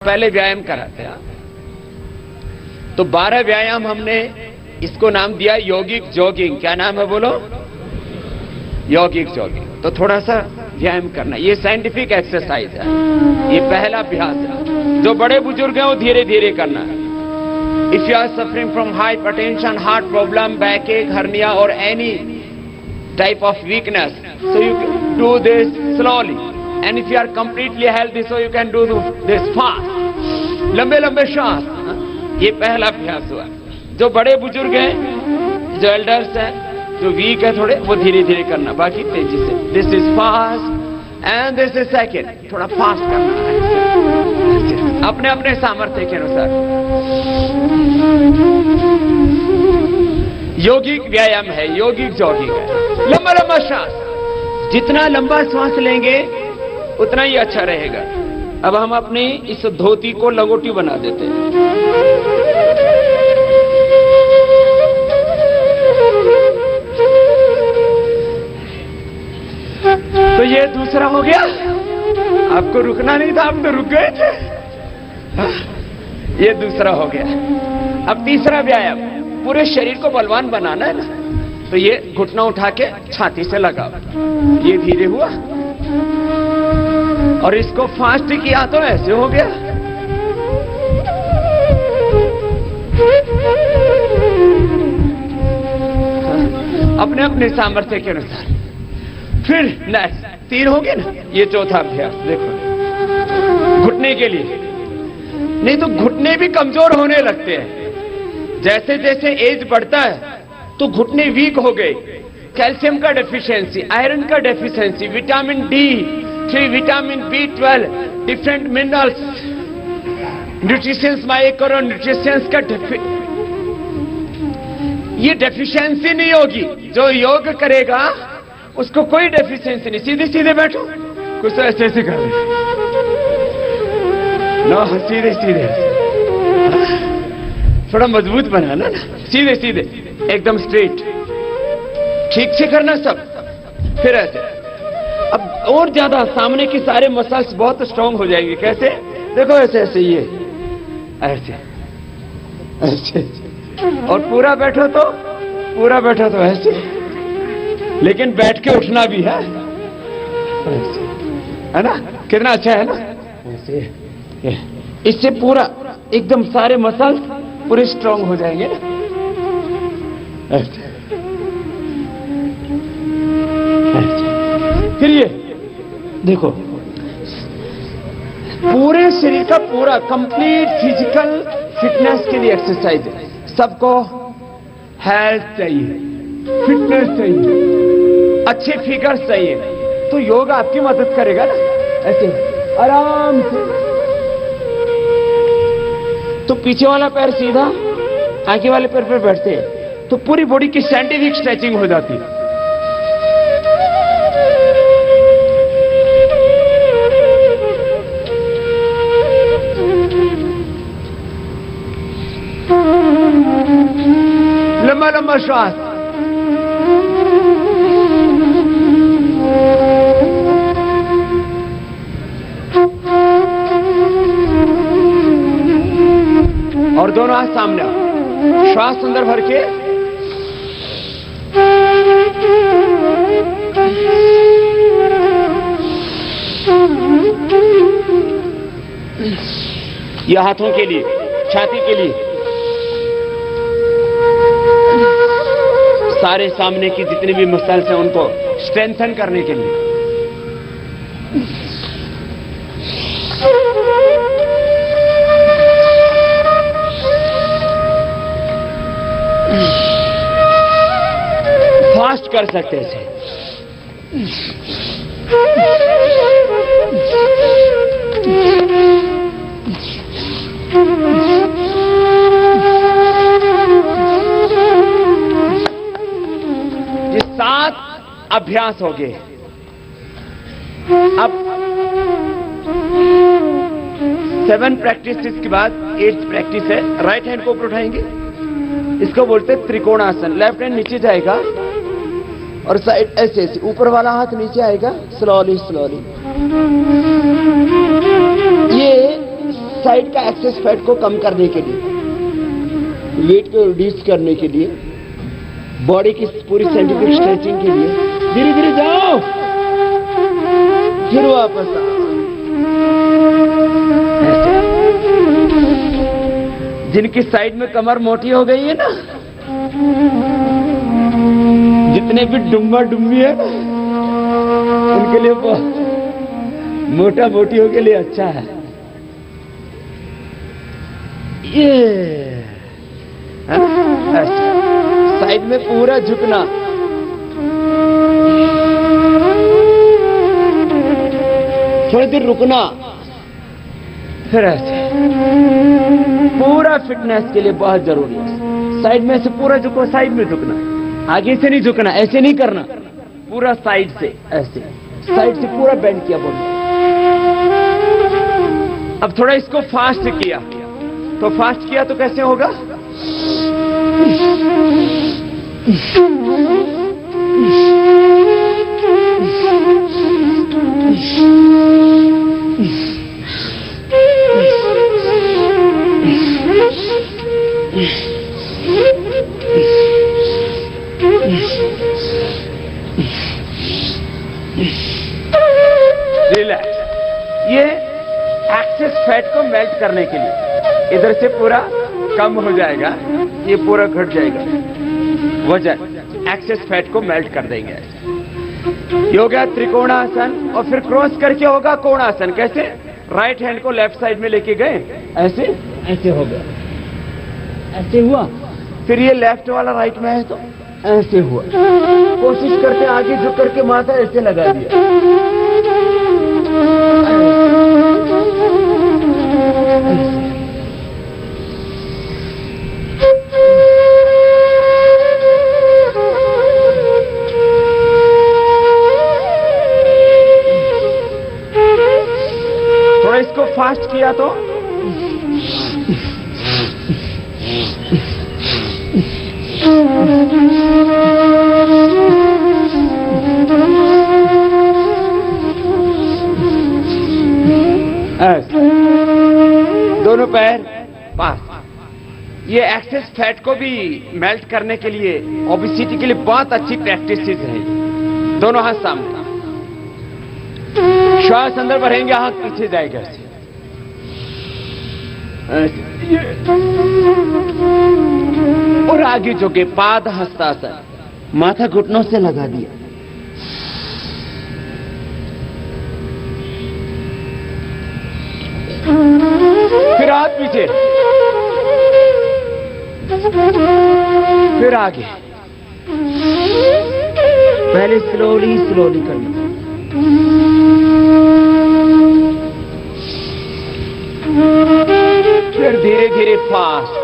पहले व्यायाम कराते हैं। तो 12 व्यायाम हमने इसको नाम दिया यौगिक जॉगिंग। क्या नाम है बोलो? यौगिक जॉगिंग। तो थोड़ा सा व्यायाम करना, ये साइंटिफिक एक्सरसाइज है, ये पहला अभ्यास है। जो बड़े बुजुर्ग हैं वो धीरे धीरे करना है। If you are suffering from hypertension, heart problem, backache, hernia और any type of weakness, so you can do this slowly, and if you are completely healthy, so you can do this fast. लंबे लंबे श्वास। ये पहला अभ्यास हुआ। जो बड़े बुजुर्ग हैं, जो एल्डर्स हैं, जो वीक है थोड़े, वो धीरे धीरे करना, बाकी तेजी से। This is fast and this is second. थोड़ा फास्ट करना है अपने अपने सामर्थ्य के अनुसार। यौगिक व्यायाम है, यौगिक जॉगिंग है। लंबा लंबा श्वास, जितना लंबा श्वास लेंगे उतना ही अच्छा रहेगा। अब हम अपनी इस धोती को लंगोटी बना देते हैं। तो ये दूसरा हो गया। आपको रुकना नहीं था, आप तो रुक गए थे। ये दूसरा हो गया। अब तीसरा व्यायाम, पूरे शरीर को बलवान बनाना है ना, तो ये घुटना उठा के छाती से लगाओ। ये धीरे हुआ, और इसको फास्ट किया तो ऐसे हो गया। अपने अपने सामर्थ्य के अनुसार। फिर नेक्स्ट 3 हो गए ना, ये चौथा अभ्यास देखो, घुटने के लिए। नहीं तो घुटने भी कमजोर होने लगते हैं। जैसे जैसे एज बढ़ता है तो घुटने वीक हो गए। कैल्शियम का डेफिशिएंसी, आयरन का deficiency, vitamin D3, vitamin B12, different minerals, nutritions, micro nutritions का ये डेफिशिएंसी नहीं होगी। जो योग करेगा उसको कोई डेफिशिएंसी नहीं। सीधे सीधे बैठो, कुछ तो ऐसे ऐसे कर नो, सीधे सीधे, थोड़ा मजबूत बनाना ना, सीधे सीधे एकदम स्ट्रेट, ठीक से करना सब। फिर ऐसे, अब और ज्यादा सामने के सारे मसल्स बहुत स्ट्रांग हो जाएंगे। कैसे? देखो ऐसे ऐसे, ये ऐसे ऐसे, और पूरा बैठो तो ऐसे, लेकिन बैठ के उठना भी है ना? कितना अच्छा है ना? ऐसे, इससे पूरा एकदम सारे मसल्स पूरे स्ट्रांग हो जाएंगे ना। ऐसे, फिर ये देखो, पूरे शरीर का पूरा कंप्लीट फिजिकल फिटनेस के लिए एक्सरसाइज है। सबको हेल्थ चाहिए, फिटनेस चाहिए, अच्छे फिगर्स चाहिए, तो योग आपकी मदद करेगा ना। ऐसे आराम से, तो पीछे वाला पैर सीधा, आगे वाले पैर पर बैठते हैं, तो पूरी बॉडी की साइंटिफिक स्ट्रेचिंग हो जाती है। लंबा लंबा श्वास, और दोनों हाथ सामने, श्वास अंदर भर के, यह हाथों के लिए, छाती के लिए, सारे सामने की जितने भी मसल्स हैं उनको स्ट्रेंथन करने के लिए। फास्ट कर सकते हैं। ये 7 अभ्यास हो गए। अब 7 प्रैक्टिस के बाद 8th प्रैक्टिस है। राइट हैंड को ऊपर उठाएंगे, इसको बोलते हैं त्रिकोणासन। लेफ्ट हैंड नीचे जाएगा और साइड ऐसे ऐसे, ऊपर वाला हाथ नीचे आएगा, स्लोली स्लोली। ये साइड का एक्सेस फैट को कम करने के लिए, वेट को रिड्यूस करने के लिए, बॉडी की पूरी साइंटिफिक स्ट्रेचिंग के लिए धीरे धीरे जाओ, फिर वापस आओ। जिनकी साइड में कमर मोटी हो गई है ना, जितने भी डुम्बा डुम्बी है ना, उनके लिए मोटा मोटियों के लिए अच्छा है ये। साइड में पूरा झुकना, थोड़ी देर रुकना, फिर ऐसे। पूरा फिटनेस के लिए बहुत जरूरी है। साइड में से पूरा झुको, साइड में झुकना, आगे से नहीं झुकना, ऐसे नहीं करना, पूरा साइड से ऐसे, साइड से पूरा बेंड किया बॉडी। अब थोड़ा इसको फास्ट किया, तो फास्ट किया तो कैसे होगा? रिलैक्स। ये एक्सेस फैट को मेल्ट करने के लिए इधर से पूरा कम हो जाएगा, ये पूरा घट जाएगा, वजन एक्सेस फैट को मेल्ट कर देंगे। योगा त्रिकोणासन, और फिर क्रॉस करके होगा कोणासन। कैसे? राइट हैंड को लेफ्ट साइड में लेके गए, ऐसे ऐसे हो गया, ऐसे हुआ, फिर ये लेफ्ट वाला राइट में है तो ऐसे हुआ। कोशिश करके आगे झुक करके माथा ऐसे लगा दिया, थोड़ा इसको फास्ट किया तो दोनों पैर पास। ये एक्सेस फैट को भी मेल्ट करने के लिए, ओबेसिटी के लिए बहुत अच्छी प्रैक्टिसेस है। दोनों हाथ सामने, श्वास अंदर भरेंगे, हाथ पीछे जाएगा और आगे झुके, पाद हस्तासन, माथा घुटनों से लगा दिया। फिर हाथ पीछे, फिर आगे। पहले स्लोली स्लोली करना, फिर धीरे धीरे फास्ट।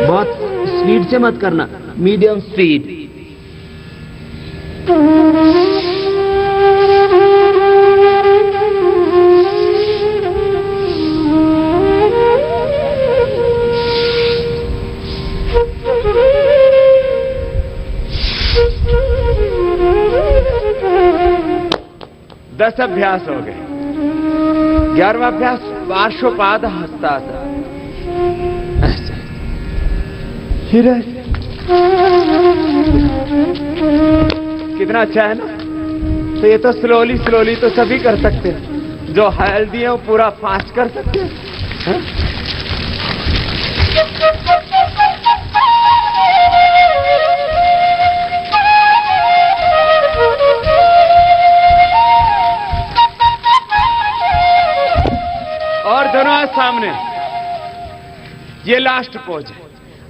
बहुत स्पीड से मत करना, मीडियम स्पीड। दस अभ्यास हो गए। 11वां अभ्यास पार्श्वपाद हस्तासन। फिर कितना अच्छा है ना। तो ये तो स्लोली स्लोली तो सभी कर सकते हैं, जो हेल्दी है वो पूरा फास्ट कर सकते हैं। और दोनों हाथ सामने, ये लास्ट पोज है।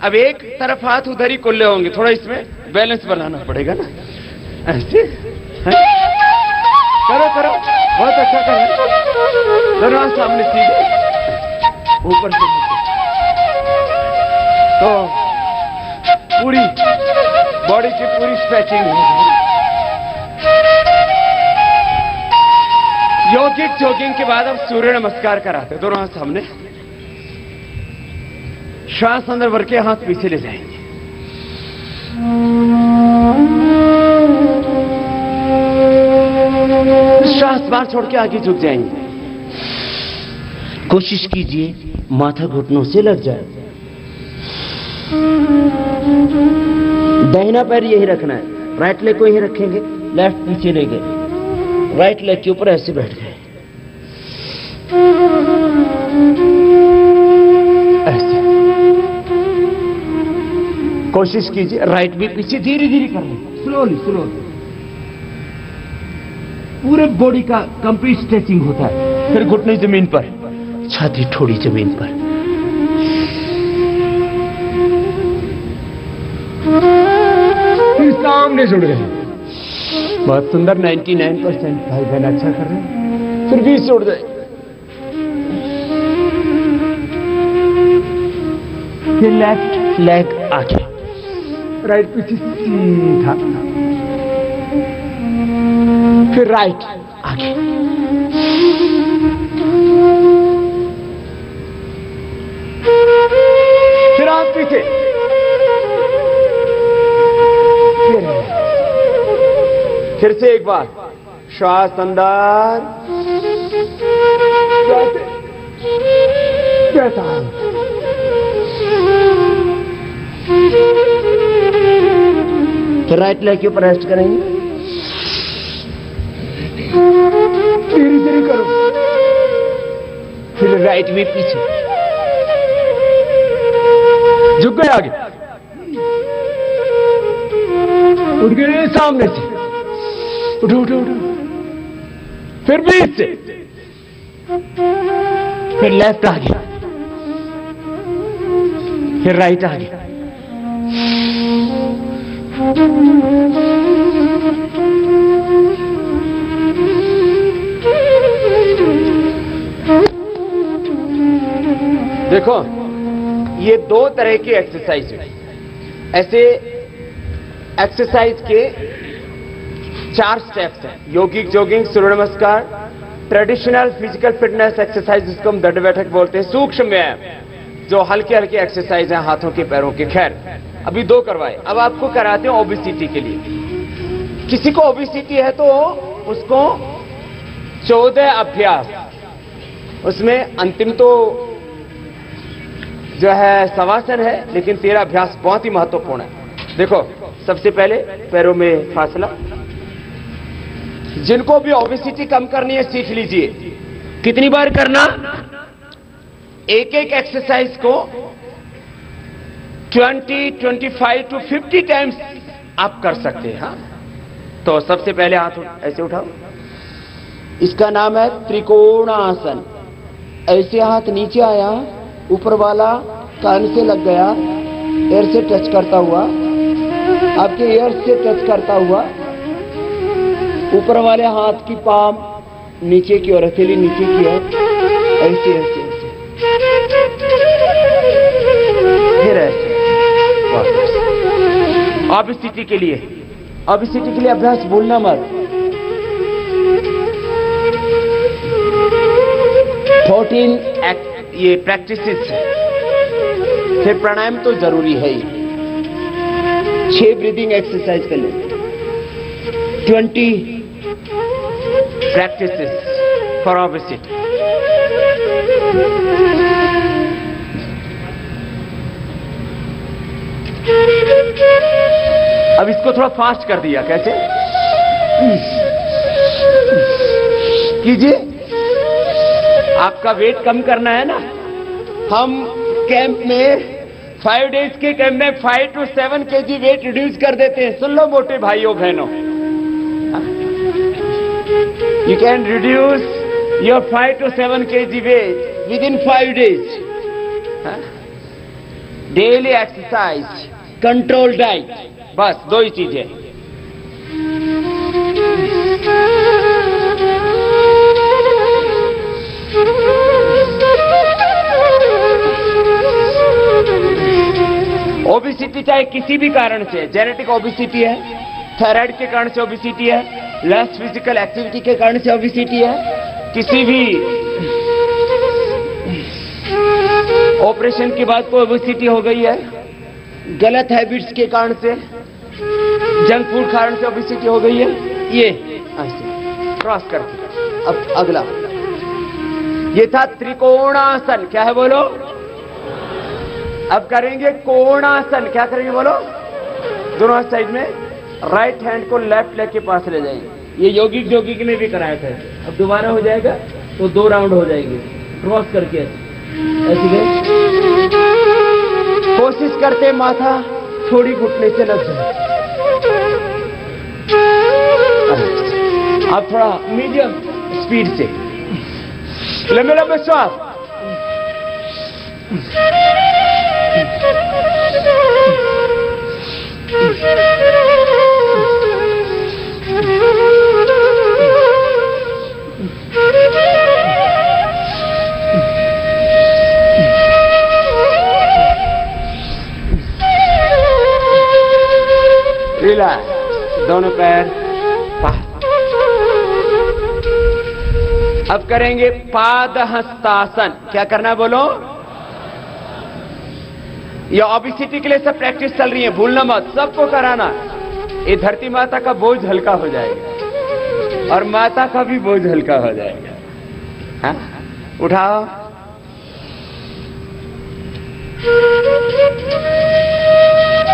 अब एक तरफ हाथ उधर ही कुल्ले होंगे, थोड़ा इसमें बैलेंस बनाना पड़ेगा ना, ऐसे करो करो, बहुत अच्छा करो। दोनों हाथ सामने सीधे, ऊपर से नीचे, तो पूरी बॉडी की पूरी स्ट्रेचिंग हो। यौगिक जॉगिंग के बाद अब सूर्य नमस्कार कराते हैं। दोनों हाथ सामने, श्वास अंदर भर के हाथ पीछे ले जाएंगे। श्वास बाहर छोड़ के आगे झुक जाएंगे। कोशिश कीजिए माथा घुटनों से लग जाए। दाहिना पैर यही रखना है, राइट लेग को यही रखेंगे, लेफ्ट पीछे ले गए, राइट लेग के ऊपर ऐसे बैठ गए, ऐसे। कोशिश कीजिए राइट भी पीछे धीरे धीरे कर लें, स्लोली स्लोली। पूरे बॉडी का कंप्लीट स्ट्रेचिंग होता है। फिर घुटने जमीन पर, छाती थोड़ी जमीन पर। फिर सामने जुड़ गए। बहुत सुंदर, 99% भाई बहन अच्छा कर रहे हैं। फिर भी जुड़ गए। फिर लेफ्ट लेग आगे, राइट पीछे सीधा, फिर राइट आगे, फिर हाथ पीछे, फिर से एक बार श्वास अंदर, कैसा है? फिर राइट लेग के ऊपर रेस्ट करेंगे, धीरे धीरे करो। फिर राइट भी पीछे, झुक गए आगे, उठ गए सामने से, उठो उठो उठो, फिर बीच से, फिर लेफ्ट आगे, फिर राइट आगे, देखो ये दो तरह की एक्सरसाइज है। ऐसे एक्सरसाइज के 4 स्टेप्स हैं। योगिक जॉगिंग, सूर्य नमस्कार, ट्रेडिशनल फिजिकल फिटनेस एक्सरसाइज जिसको हम दंड बैठक बोलते हैं, सूक्ष्म व्यायाम जो हल्के हल्के एक्सरसाइज हैं हाथों के पैरों के। खैर अभी 2 करवाए, अब आपको कराते हैं ओबेसिटी के लिए। किसी को ओबेसिटी है तो उसको 14 अभ्यास, उसमें अंतिम तो जो है शवासन है, लेकिन 13 अभ्यास बहुत ही महत्वपूर्ण है। देखो सबसे पहले पैरों में फासला। जिनको भी ओबेसिटी कम करनी है सीख लीजिए कितनी बार करना। एक एक एक्सरसाइज को 20, 25 to 50 टाइम्स आप कर सकते हैं। हाँ, तो सबसे पहले हाथ ऐसे उठाओ, इसका नाम है त्रिकोणासन। ऐसे हाथ नीचे आया, ऊपर वाला कान से लग गया, एयर से टच करता हुआ, आपके एयर से टच करता हुआ, ऊपर वाले हाथ की पाम नीचे की ओर, हथेली नीचे की ओर, ऐसे ऐसे ऐसे, फिर ऐसे। ओबेसिटी के लिए, ओबेसिटी के लिए अभ्यास भूलना मत। 14 ये प्रैक्टिसेस। फिर प्राणायाम तो जरूरी है ही, 6 ब्रीदिंग एक्सरसाइज कर लें, 20 प्रैक्टिसेस फॉर ओबेसिटी। अब इसको थोड़ा फास्ट कर दिया, कैसे कीजिए। आपका वेट कम करना है ना। हम कैंप में 5 डेज के कैंप में 5 to 7 kg वेट रिड्यूस कर देते हैं। सुन लो मोटे भाइयों बहनों, you can reduce your 5 to 7 kg weight within 5 days। Daily exercise, control diet, बस 2 ही चीजें। ओबेसिटी चाहे किसी भी कारण से, जेनेटिक ओबेसिटी है, थायराइड के कारण से ओबेसिटी है, लेस फिजिकल एक्टिविटी के कारण से ओबेसिटी है, किसी भी ऑपरेशन के बाद कोई ओबेसिटी हो गई है, गलत हैबिट्स के कारण से, जंक फूड कारण से ओबेसिटी हो गई है, ये ऐसे क्रॉस करके। अब अगला ये था त्रिकोणासन। क्या है बोलो? अब करेंगे कोणासन। क्या करेंगे बोलो? दोनों हाथ साइड में, राइट हैंड को लेफ्ट लेग के पास ले जाएंगे। ये योगिक जोगी के लिए भी कराया था। अब दोबारा हो जाएगा तो 2 राउंड हो जाएंगे, क्रॉस करके ऐसे गए। कोशिश करते माथा थोड़ी घुटने से लग जाए। अब थोड़ा मीडियम स्पीड से लंबे लंबे श्वास। रिलैक्स, दोनों पैर पास। अब करेंगे पादहस्तासन। क्या करना बोलो? ये ओबेसिटी के लिए सब प्रैक्टिस चल रही है, भूलना मत, सबको कराना। ये धरती माता का बोझ हल्का हो जाएगा और माता का भी बोझ हल्का हो जाएगा। हाँ? उठाओ,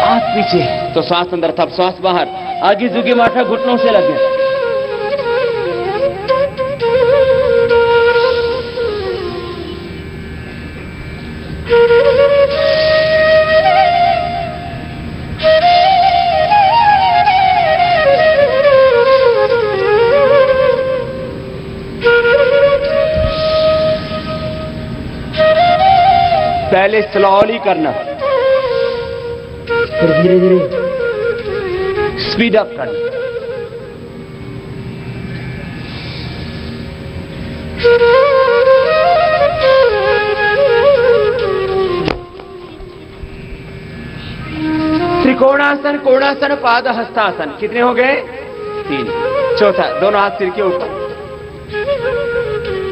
हाथ पीछे तो श्वास अंदर, तब श्वास बाहर। आगे झुके, माथा घुटनों से लगे। पहले स्लोली करना, फिर धीरे धीरे स्पीड अप करना। त्रिकोणासन, कोणासन, पादहस्तासन। कितने हो गए? 3। चौथा, दोनों हाथ सिर के ऊपर,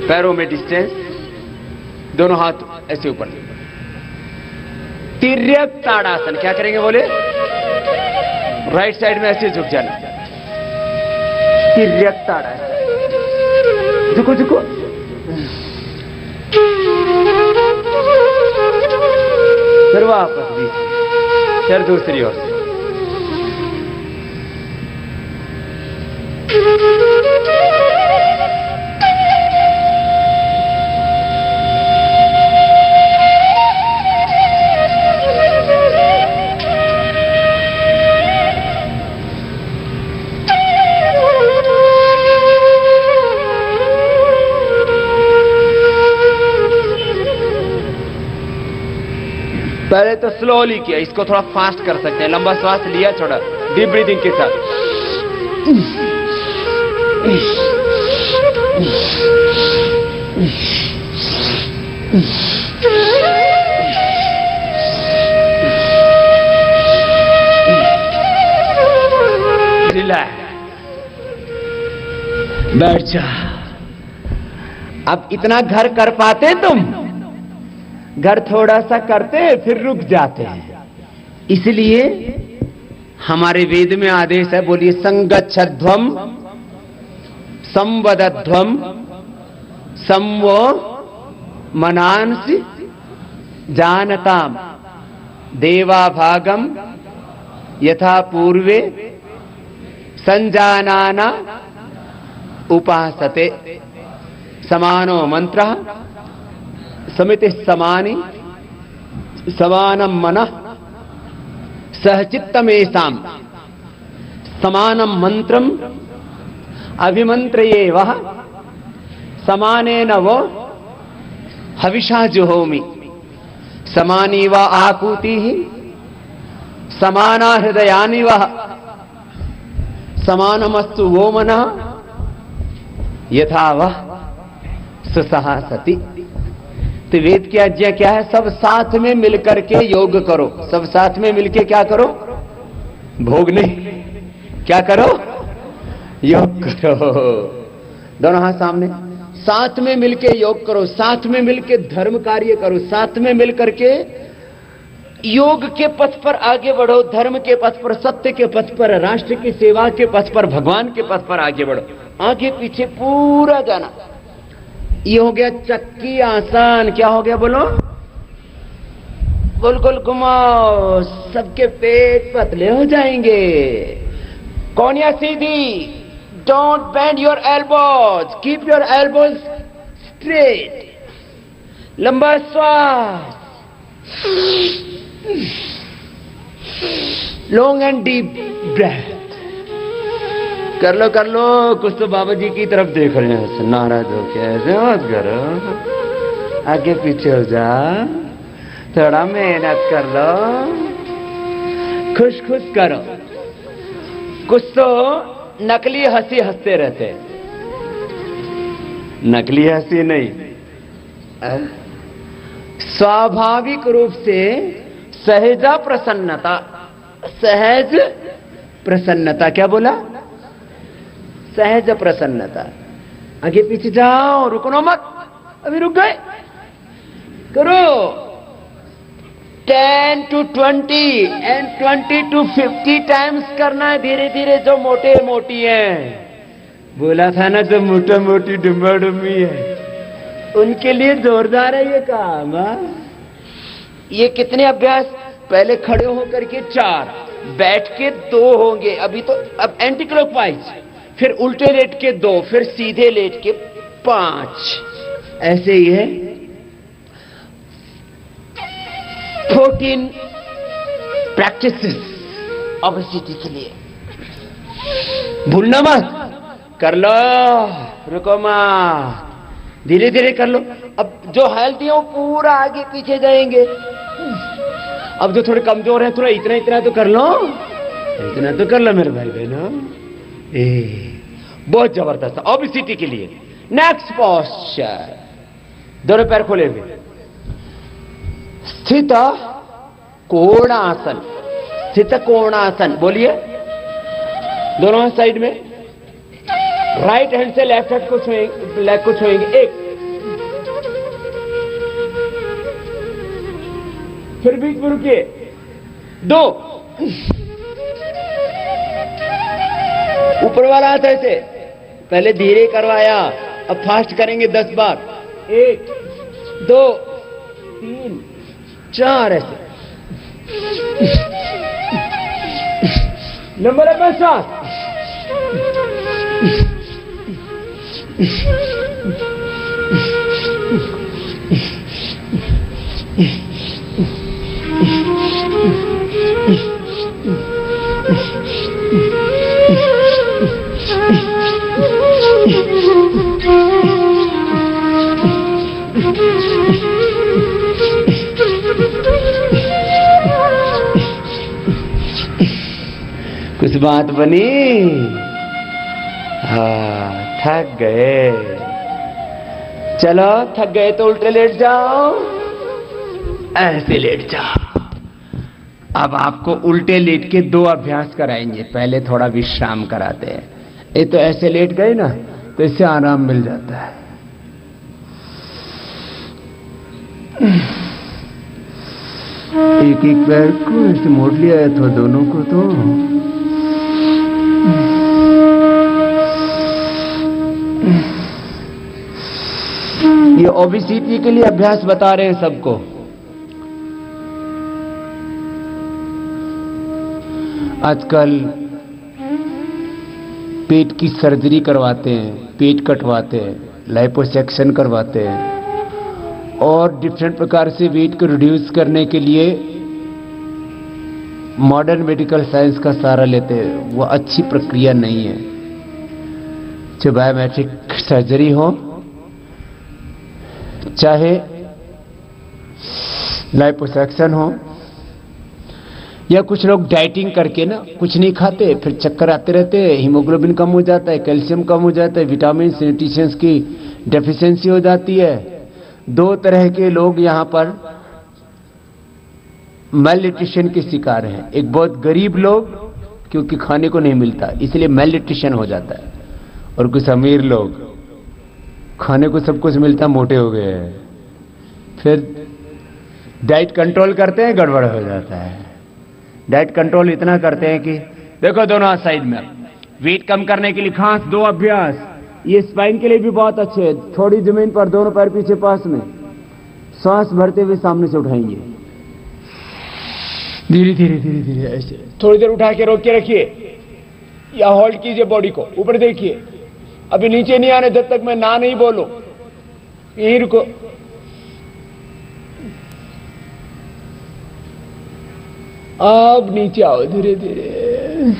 पैरों में डिस्टेंस, दोनों हाथ ऐसे ऊपर। तिर्यक ताड़ासन। क्या करेंगे बोले? राइट साइड में ऐसे झुक जाना। तिर्यक ताड़ासन। झुको झुको। फिर वापस भी, फिर दूसरी ओर से। पहले तो स्लोली किया, इसको थोड़ा फास्ट कर सकते हैं। लंबा श्वास लिया, छोड़ा, डीप ब्रीदिंग के साथ। रिलैक्स, बैठ जा। अब इतना घर कर पाते तुम? घर थोड़ा सा करते फिर रुक जाते हैं। इसलिए हमारे वेद में आदेश है, बोलिए, संगच्छध्वम संवदध्वम संवो मनांसि जानताम देवाभागम यथा पूर्वे संजानाना उपासते। समानो मंत्रः समिति समानि समानम मनः सहचित्तमेषां समानम मंत्रम अभिमंत्रयेवः समानेन वो हविषा जुहोमि। समानी व आकूतिः समाना हृदयानि वः समानमस्तु वो मनः यथा वः सुसहा सति। तो वेद की आज्ञा क्या है? सब साथ में मिलकर के योग करो। सब साथ में मिलके क्या करो? भोग नहीं, क्या करो? योग करो। दोनों हाथ सामने, साथ में मिलके योग करो, साथ में मिलके धर्म कार्य करो, साथ में मिलकर के योग के पथ पर आगे बढ़ो, धर्म के पथ पर, सत्य के पथ पर, राष्ट्र की सेवा के पथ पर, भगवान के पथ पर आगे बढ़ो। आगे पीछे पूरा जाना। ये हो गया चक्की आसान। क्या हो गया बोलो? गोल गोल घुमाओ, सबके पेट पतले हो जाएंगे। कोनिया सीधी, don't bend your elbows, keep your elbows straight. लंबा श्वास, लॉन्ग एंड डीप ब्रेथ। कर लो, कुछ तो बाबा जी की तरफ देख रहे हैं। नाराज हो के ऐसे मत करो, आगे पीछे हो जा, थोड़ा मेहनत कर लो, खुश खुश करो। कुछ तो नकली हंसी हंसते रहते, नकली हंसी नहीं, स्वाभाविक रूप से सहजा प्रसन्नता। सहज प्रसन्नता, क्या बोला? सहज प्रसन्नता। आगे पीछे जाओ, रुको मत, अभी रुक गए। करो 10 to 20 and 20 to 50 टाइम्स करना है, धीरे धीरे। जो मोटे मोटी है, बोला था ना, जो मोटा मोटी डुम्बा डुम्बी है, उनके लिए जोरदार है ये काम। ये कितने अभ्यास? पहले खड़े होकर के 4, बैठ के 2 होंगे। अभी तो अब एंटी क्लॉकवाइज, फिर उल्टे लेट के 2, फिर सीधे लेट के 5। ऐसे ही है 14 प्रैक्टिसेस ओबेसिटी के लिए। भूलना मत, कर लो, रुको मत, धीरे धीरे कर लो। अब जो हेल्थी है वो पूरा आगे पीछे जाएंगे। अब जो थोड़े कमजोर है, थोड़ा इतना इतना तो कर लो, इतना तो कर लो मेरे भाई बहनों। बहुत जबरदस्त ओबेसिटी के लिए। नेक्स्ट पोस्चर, दोनों पैर खोले हुए, स्थित कोणासन। स्थित कोणासन, बोलिए दोनों साइड में। राइट हैंड से लेफ्ट हैंड को छुएंगे, लेग को छुएंगे। 1, फिर बीच में रुकिए। 2, ऊपर वाला हाथ ऐसे, पहले धीरे करवाया, अब फास्ट करेंगे 10 बार। 1, 2, 3, 4 ऐसे। नंबर है 50। कुछ बात बनी? हाँ, थक गए। चलो थक गए तो उल्टे लेट जाओ, ऐसे लेट जाओ। अब आपको उल्टे लेट के 2 अभ्यास कराएंगे। पहले थोड़ा विश्राम कराते हैं। ये तो ऐसे लेट गए ना, तो इससे आराम मिल जाता है। एक एक पैर को ऐसे मोड़ लिया है, तो दोनों को तो ये ओबेसिटी के लिए अभ्यास बता रहे हैं सबको। आजकल पेट की सर्जरी करवाते हैं, पेट कटवाते हैं, लाइपोसक्शन करवाते हैं, और डिफरेंट प्रकार से वेट को रिड्यूस करने के लिए मॉडर्न मेडिकल साइंस का सहारा लेते हैं। वो अच्छी प्रक्रिया नहीं है। चाहे बायोमेट्रिक सर्जरी हो, चाहे लाइपोसक्शन हो, या कुछ लोग डाइटिंग करके ना कुछ नहीं खाते, फिर चक्कर आते रहते हैं, हीमोग्लोबिन कम हो जाता है, कैल्शियम कम हो जाता है, विटामिन न्यूट्रिशंस की डेफिशिएंसी हो जाती है। 2 तरह के लोग यहाँ पर मेल न्यूट्रिशन के शिकार हैं। एक बहुत गरीब लोग, क्योंकि खाने को नहीं मिलता इसलिए मेल न्यूट्रिशन हो जाता है, और कुछ अमीर लोग खाने को सब कुछ मिलता, मोटे हो गए हैं, फिर डाइट कंट्रोल करते हैं, गड़बड़ हो जाता है। डाइट कंट्रोल इतना करते हैं कि देखो दोनों साइड में वेट कम करने के लिए खास 2 अभ्यास, ये स्पाइन के लिए भी बहुत अच्छे है। थोड़ी जमीन पर, दोनों पैर पीछे पास में, सांस भरते हुए सामने से उठाएंगे, धीरे धीरे धीरे धीरे ऐसे। थोड़ी देर उठा के रोक के रखिए या होल्ड कीजिए बॉडी को, ऊपर देखिए। अभी नीचे नहीं आने जब तक मैं ना नहीं बोलूं, यहीं रुको। अब नीचे आओ धीरे धीरे।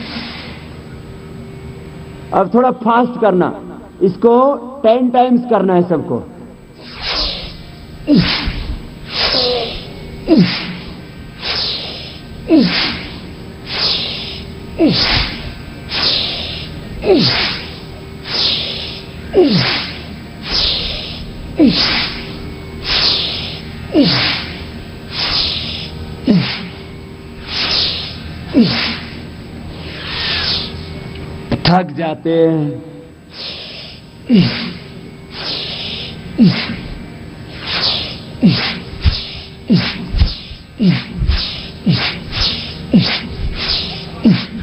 अब थोड़ा फास्ट करना, इसको 10 टाइम्स करना है सबको। थक जाते हैं,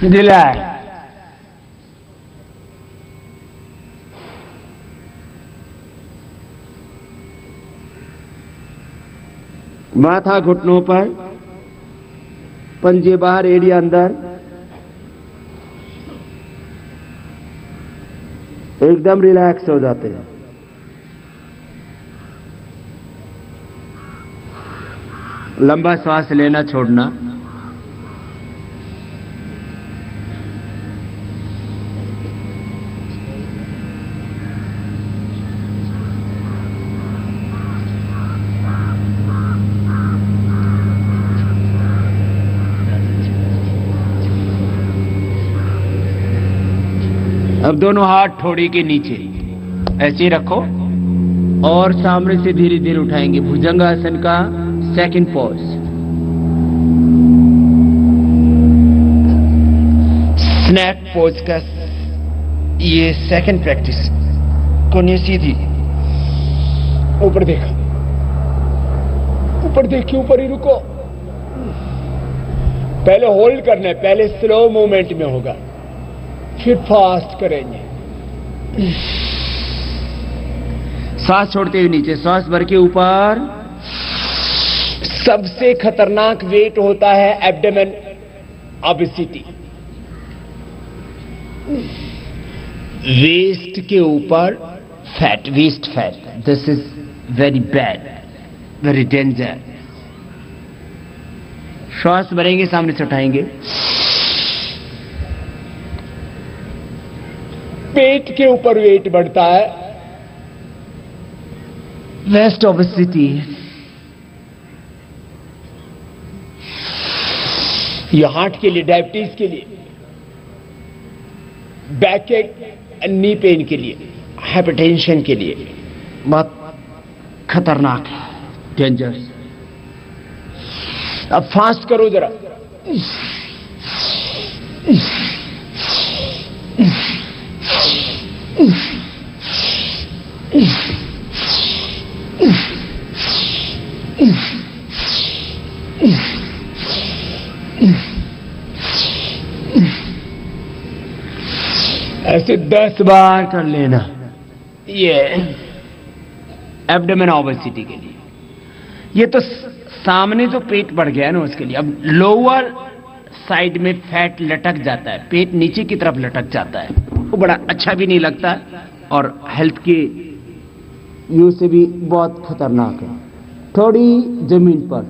रिलैक्स। माथा घुटनों पर, पंजे बाहर, एड़िया अंदर, एकदम रिलैक्स हो जाते हैं। लंबा श्वास लेना छोड़ना। अब दोनों हाथ ठोड़ी के नीचे ऐसे ही रखो और सामने से धीरे धीरे उठाएंगे। भुजंगासन का सेकंड पोज। स्नैक पोज का ये सेकंड प्रैक्टिस। कोने सीधी, ऊपर देखा, ऊपर देखिए, ऊपर ही रुको। पहले होल्ड करना है, पहले स्लो मूवमेंट में होगा, फिर फास्ट करेंगे। सांस छोड़ते हुए नीचे, सांस भर के ऊपर। सबसे खतरनाक वेट होता है एब्डोमेन ओबेसिटी। वेस्ट के ऊपर fat, waist fat, this is very bad, very danger. श्वास भरेंगे, सामने से उठाएंगे। पेट के ऊपर वेट बढ़ता है, वेस्ट ओबेसिटी। ये हार्ट के लिए, डायबिटीज के लिए, बैक एक एंड नी पेन के लिए, हाइपरटेंशन के लिए बहुत खतरनाक है, डेंजरस। अब फास्ट करो जरा। ऐसे 10 बार कर लेना। ये एब्डोमेन ओबेसिटी के लिए। ये तो सामने जो पेट बढ़ गया है ना उसके लिए। अब लोअर साइड में फैट लटक जाता है, पेट नीचे की तरफ लटक जाता है, वो बड़ा अच्छा भी नहीं लगता और हेल्थ के व्यू से भी बहुत खतरनाक है। थोड़ी जमीन पर,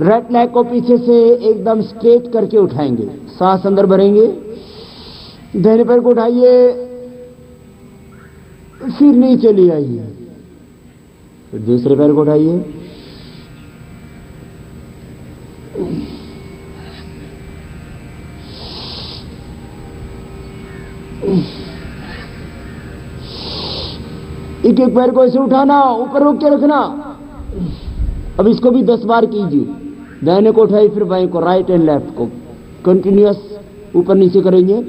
राइट लेग को पीछे से एकदम स्ट्रेट करके उठाएंगे, सांस अंदर भरेंगे, दाहिने पैर को उठाइए, फिर नीचे ले आइए, फिर दूसरे पैर को उठाइए, एक एक पैर को ऐसे उठाना, ऊपर रोक के रखना। अब इसको भी 10 बार कीजिए। दाहिने को उठाइए, फिर बाएं को, राइट एंड लेफ्ट को कंटिन्यूअस ऊपर नीचे करेंगे।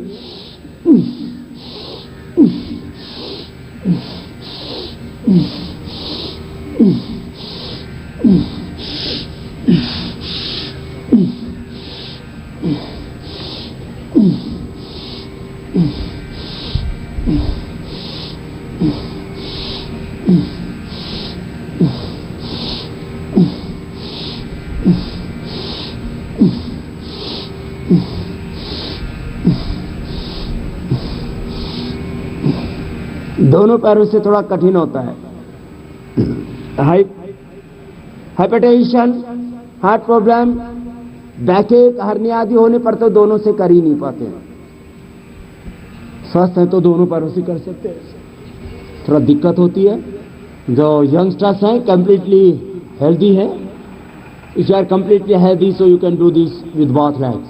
दोनों पैरों से थोड़ा कठिन होता है। हाइपरटेंशन, हार्ट प्रॉब्लम, बैकएक, हर्निया आदि होने पर तो दोनों से कर ही नहीं पाते हैं। स्वस्थ है तो दोनों पैरों से कर सकते हैं। थोड़ा दिक्कत होती है। जो यंगस्टर्स हैं कंप्लीटली हेल्दी है, if you are completely healthy so you can do this with both legs.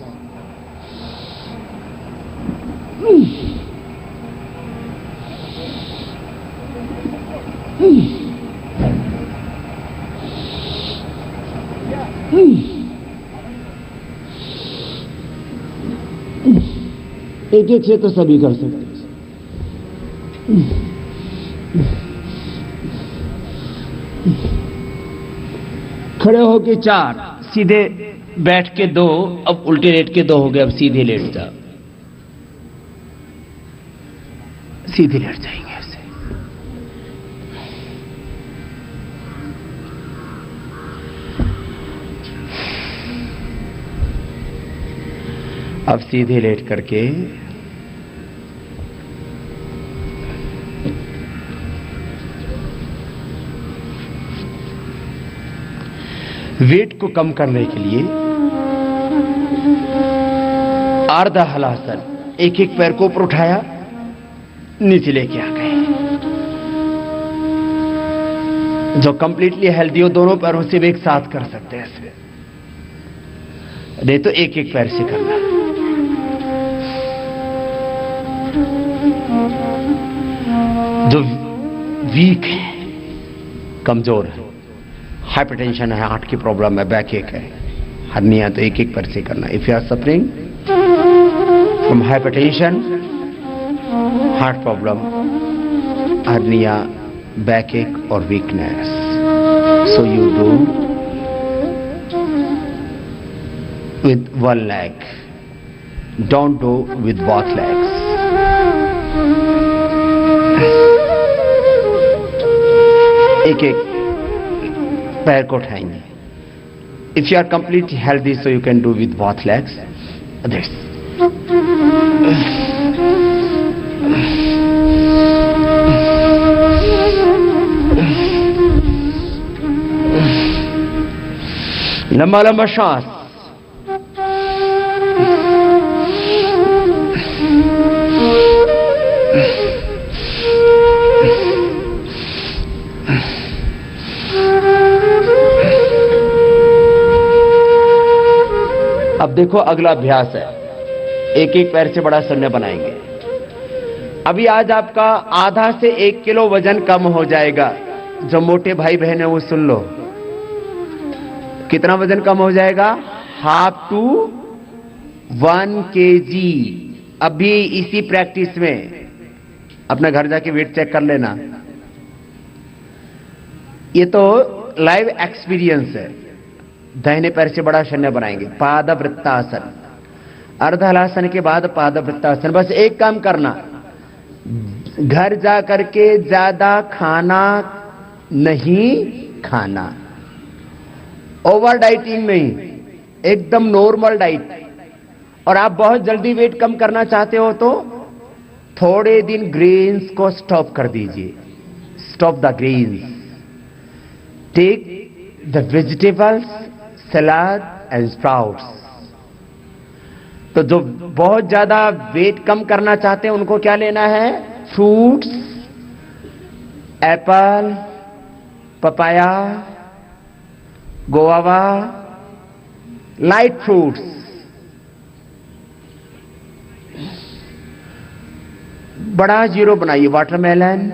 एक एक से तो सभी कर सकते हैं। खड़े होके 4, सीधे बैठ के 2, अब उल्टे लेट के 2 हो गए। अब सीधे लेट जाओ, सीधे लेट जाएंगे ऐसे। अब सीधे लेट करके वेट को कम करने के लिए अर्ध हलासन, एक एक पैर को ऊपर उठाया, नीचे लेके आ गए। जो कंप्लीटली हेल्दी हो दोनों पैरों से भी एक साथ कर सकते हैं ऐसे, नहीं तो एक एक पैर से करना। जो वीक है, कमजोर है, हाइपरटेंशन है, हार्ट की प्रॉब्लम है, बैक एक है, हर्निया, तो एक एक पैर से करना। If you are suffering from hypertension, heart problem, hernia, backache और weakness, so you do with one leg, don't do with both legs. एक एक पैर को उठाएंगे। If you are completely healthy, so you can do with both legs. This. लंबा लंबा श्वास। अब देखो अगला अभ्यास है, एक एक पैर से बड़ा शून्य बनाएंगे। अभी आज आपका आधा से 1 किलो वजन कम हो जाएगा। जो मोटे भाई बहन है वो सुन लो, कितना वजन कम हो जाएगा? 1/2 to 1 kg। अभी इसी प्रैक्टिस में अपना घर जाके वेट चेक कर लेना। ये तो लाइव एक्सपीरियंस है। दाहिने पैर से बड़ा शून्य बनाएंगे, पादवृत्तासन। अर्ध हलासन के बाद पादवृत्तासन। बस एक काम करना, घर जा करके ज्यादा खाना नहीं खाना, ओवर डाइटिंग नहीं, एकदम नॉर्मल डाइट। और आप बहुत जल्दी वेट कम करना चाहते हो तो थोड़े दिन ग्रेन्स को स्टॉप कर दीजिए। Stop the grains, take the vegetables, salad and sprouts. तो जो बहुत ज्यादा वेट कम करना चाहते हैं उनको क्या लेना है? Fruits, apple, papaya, guava, light fruits. बड़ा जीरो बनाइए, वाटरमेलन,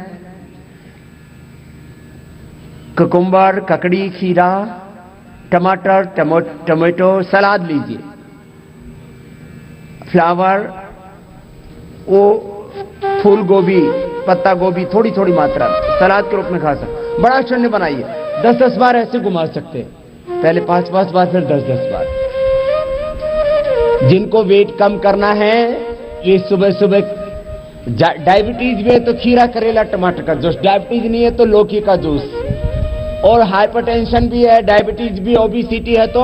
कुकुम्बर, ककड़ी, खीरा, टमाटर, टमाटो, सलाद लीजिए, फ्लावर, वो फूल गोभी, पत्ता गोभी, थोड़ी थोड़ी मात्रा सलाद के रूप में खा सकते। बड़ा शून्य बनाइए, 10-10 बार ऐसे घुमा सकते हैं। पहले 5-5 बार, फिर 10-10 बार। जिनको वेट कम करना है ये सुबह सुबह, डायबिटीज में तो खीरा, करेला, टमाटर का जूस, डायबिटीज नहीं है तो लौकी का जूस, और हाइपरटेंशन भी है, डायबिटीज भी, ओबेसिटी है तो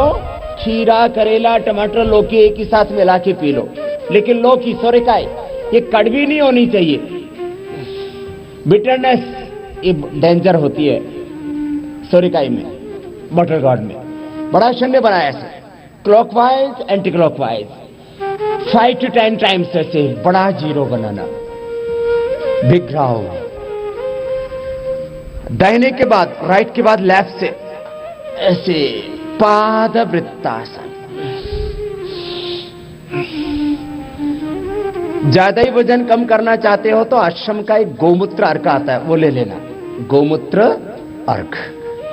खीरा, करेला, टमाटर, लौकी एक ही साथ मिला के पी लो। लेकिन लौकी, सोरेकाई, ये कड़वी नहीं होनी चाहिए। बिटरनेस ये डेंजर होती है सोरिकाई में, बटर गॉड में। बड़ा शून्य बनाया ऐसे, clockwise anti clockwise 5 to 10 times ऐसे बड़ा जीरो बनाना। बिग राउंड, दाहिने के बाद राइट के बाद लेफ्ट से ऐसे पाद वृत्तासन। ज्यादा ही वजन कम करना चाहते हो तो आश्रम का एक गोमूत्र अर्घ आता है, वो ले लेना। गोमूत्र अर्घ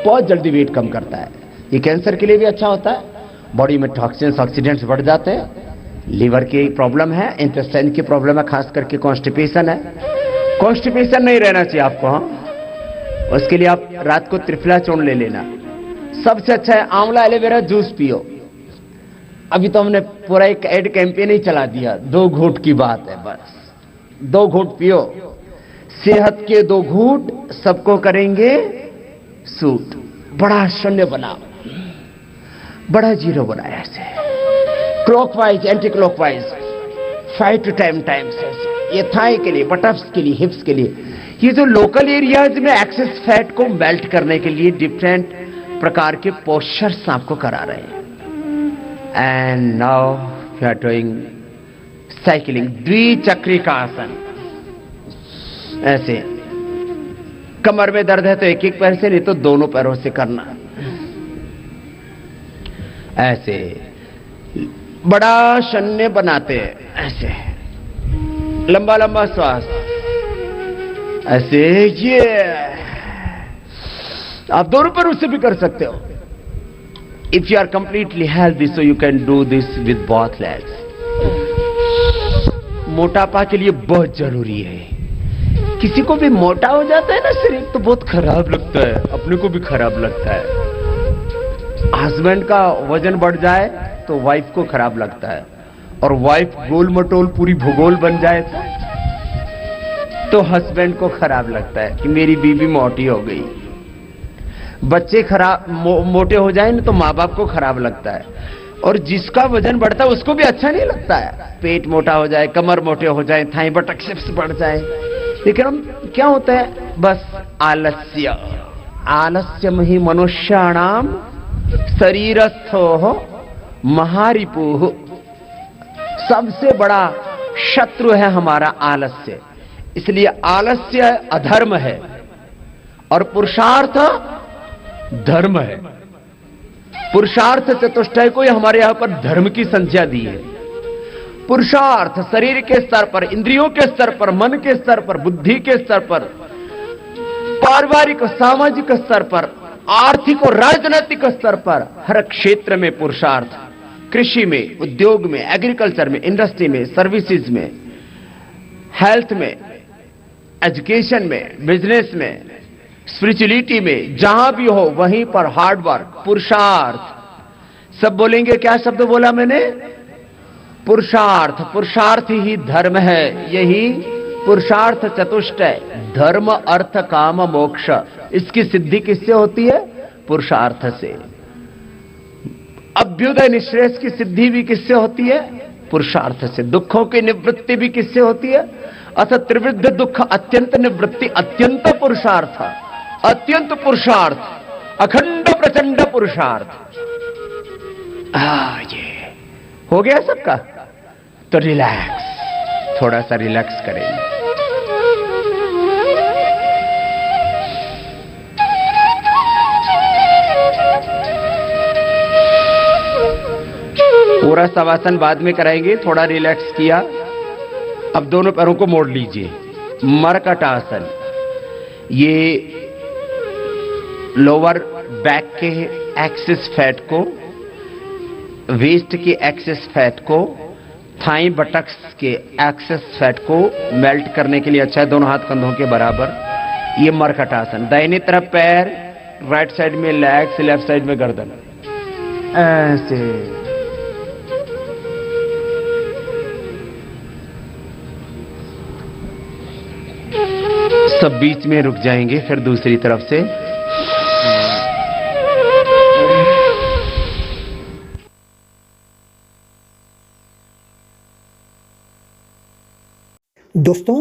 बहुत जल्दी वेट कम करता है। ये कैंसर के लिए भी अच्छा होता है। बॉडी में टॉक्सिन्स ऑक्सीडेंट्स बढ़ जाते हैं। लीवर की प्रॉब्लम है, इंटेस्टाइन की प्रॉब्लम है, खास करके कॉन्स्टिपेशन है। कॉन्स्टिपेशन नहीं रहना चाहिए आपको। हाँ, उसके लिए आप रात को त्रिफला चूर्ण ले लेना। सबसे अच्छा है आंवला एलोवेरा जूस पियो। अभी तो हमने पूरा एक एड कैंपेन ही चला दिया, 2 घूंट की बात है, बस 2 घूंट पियो। सेहत के 2 घूंट सबको करेंगे सूट। बड़ा शून्य बना, बड़ा जीरो बनाया ऐसे, clockwise anti clockwise 5 to 10 times ऐसे। ये थाई के लिए, बटफ्स के लिए, हिप्स के लिए। ये जो लोकल एरियाज में एक्सेस फैट को मेल्ट करने के लिए डिफरेंट प्रकार के पोस्चर्स आपको करा रहे हैं। And now we are doing cycling, द्विचक्रिका आसन। ऐसे कमर में दर्द है तो एक पैर से, नहीं तो दोनों पैरों से करना। ऐसे बड़ा शून्य बनाते हैं, ऐसे लंबा लंबा श्वास ऐसे। ये आप दोनों पैरों से भी कर सकते हो। If you are completely healthy so you can do this with both legs. मोटापा के लिए बहुत जरूरी है। किसी को भी मोटा हो जाता है ना शरीर तो बहुत खराब लगता है, अपने को भी खराब लगता है। हस्बैंड का वजन बढ़ जाए तो वाइफ को खराब लगता है, और वाइफ गोल मटोल पूरी भूगोल बन जाए तो हस्बैंड को खराब लगता है कि मेरी बीवी मोटी हो गई। बच्चे खराब मोटे हो जाए ना तो माँ बाप को खराब लगता है, और जिसका वजन बढ़ता है उसको भी अच्छा नहीं लगता है। पेट मोटा हो जाए, कमर मोटे हो जाए, थाई बटक शिप्स बढ़ जाए। लेकिन हम क्या होता है, बस आलस्य। आलस्यम ही मनुष्याणाम शरीरस्थो महारिपुः। सबसे बड़ा शत्रु है हमारा आलस्य। इसलिए आलस्य अधर्म है और पुरुषार्थ धर्म है। पुरुषार्थ चतुष्टय को हमारे यहां पर धर्म की संज्ञा दी है। पुरुषार्थ शरीर के स्तर पर, इंद्रियों के स्तर पर, मन के स्तर पर, बुद्धि के स्तर पर, पारिवारिक सामाजिक स्तर पर, आर्थिक और राजनीतिक स्तर पर, हर क्षेत्र में पुरुषार्थ। कृषि में, उद्योग में, एग्रीकल्चर में, इंडस्ट्री में, सर्विसेज में, हेल्थ में, एजुकेशन में, बिजनेस में, स्पिरिचुअलिटी में, जहां भी हो वहीं पर हार्ड वर्क, पुरुषार्थ। सब बोलेंगे, क्या शब्द बोला मैंने? पुरुषार्थ। पुरुषार्थ ही धर्म है। यही पुरुषार्थ चतुष्टय, धर्म अर्थ काम मोक्ष, इसकी सिद्धि किससे होती है? पुरुषार्थ से। अभ्युदय निश्रेयस की सिद्धि भी किससे होती है? पुरुषार्थ से। दुखों की निवृत्ति भी किससे होती है? अथ त्रिविध दुख अत्यंत निवृत्ति अत्यंत पुरुषार्थ। अत्यंत पुरुषार्थ, अखंड प्रचंड पुरुषार्थ। ये हो गया सबका? तो रिलैक्स, थोड़ा सा रिलैक्स करेंगे। पूरा शवासन बाद में कराएंगे। थोड़ा रिलैक्स किया, अब दोनों पैरों को मोड़ लीजिए। मरकट आसन। ये लोअर बैक के एक्सिस फैट को, वेस्ट के एक्सिस फैट को, थाई बटक्स के एक्सिस फैट को मेल्ट करने के लिए अच्छा है। दोनों हाथ कंधों के बराबर। ये मरकट आसन। दाहिने तरफ पैर, राइट साइड में लेग्स, लेफ्ट साइड में गर्दन। ऐसे सब बीच में रुक जाएंगे। फिर दूसरी तरफ से दोस्तों,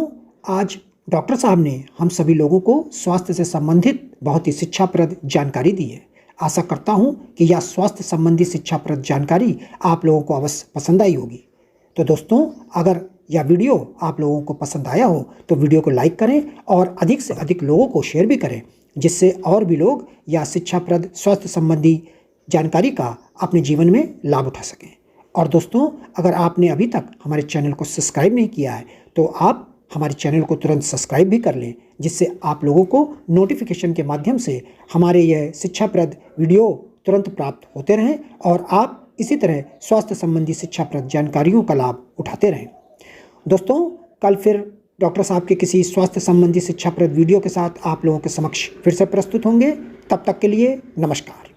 आज डॉक्टर साहब ने हम सभी लोगों को स्वास्थ्य से संबंधित बहुत ही शिक्षाप्रद जानकारी दी है। आशा करता हूं कि यह स्वास्थ्य संबंधी शिक्षाप्रद जानकारी आप लोगों को अवश्य पसंद आई होगी। तो दोस्तों, अगर यह वीडियो आप लोगों को पसंद आया हो तो वीडियो को लाइक करें और अधिक से अधिक लोगों को शेयर भी करें, जिससे और भी लोग यह शिक्षाप्रद स्वास्थ्य संबंधी जानकारी का अपने जीवन में लाभ उठा सकें। और दोस्तों, अगर आपने अभी तक हमारे चैनल को सब्सक्राइब नहीं किया है तो आप हमारे चैनल को तुरंत सब्सक्राइब भी कर लें, जिससे आप लोगों को नोटिफिकेशन के माध्यम से हमारे यह शिक्षाप्रद वीडियो तुरंत प्राप्त होते रहें और आप इसी तरह स्वास्थ्य संबंधी शिक्षाप्रद जानकारियों का लाभ उठाते रहें। दोस्तों, कल फिर डॉक्टर साहब के किसी स्वास्थ्य संबंधी शिक्षाप्रद वीडियो के साथ आप लोगों के समक्ष फिर से प्रस्तुत होंगे। तब तक के लिए नमस्कार।